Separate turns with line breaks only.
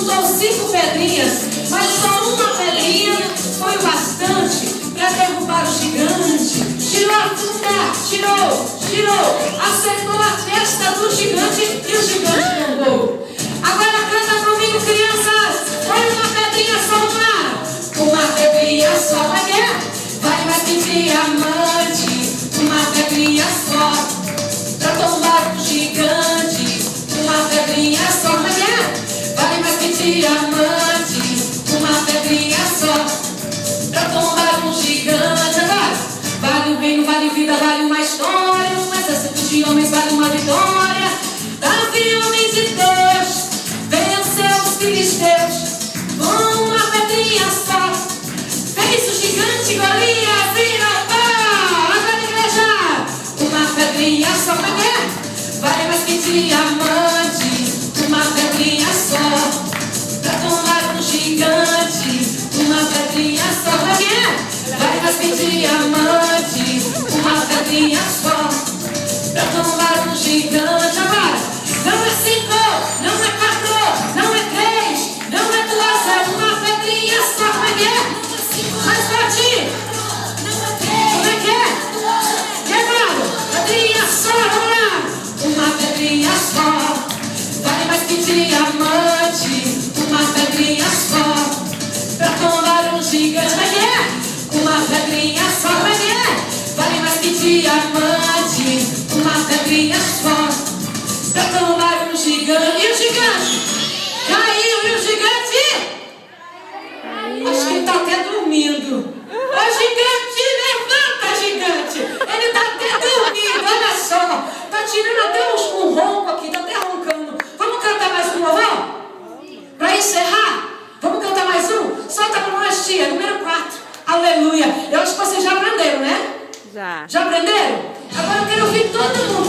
juntou 5 pedrinhas, mas só uma pedrinha foi o bastante para derrubar o gigante. Tirou a funda, tirou, acertou a testa do gigante e o gigante tombou. Agora canta comigo, crianças. Foi uma pedrinha só, uma pedrinha só, vai mais que diamante. Uma pedrinha só pra tombar o gigante. Uma pedrinha só, vale mais que diamante. Uma pedrinha só pra tombar um gigante. Agora, vale o reino, vale vida, vale uma história. Um exército de homens vale uma vitória. Davi, homem de Deus, venceu os filisteus com uma pedrinha só. Fez o gigante Golias vira pau. Agora, igreja, uma pedrinha só, vale mais que diamante. Uma pedrinha só pra tomar um gigante. Uma pedrinha só, vale mais que diamante. Uma pedrinha só pra tomar um gigante. Agora, não é 5, não é 4, não é 3, não é 2, é uma pedrinha só. Como é que é? Mais forte. Como é que é? Pedrinha só, vamos lá. Uma pedrinha só vale mais que diamante. Uma pedrinha só pra tomar um gigante. Como é que é? Uma pedrinha só, como é que é? Vale mais que diamante. Uma pedrinha só pra tomar um gigante. E o gigante? Caiu, e o gigante? Acho que ele está até dormindo. Ô gigante, levanta, gigante. Ele está até dormindo, olha só. Está tirando até um ronco aqui, está até roncando. Vamos cantar mais um louvor? Para encerrar? Vamos cantar mais um? Solta para nós, tia, número 4. Aleluia. Eu acho que vocês já aprenderam, né? Já aprenderam? Agora eu quero ouvir todo mundo.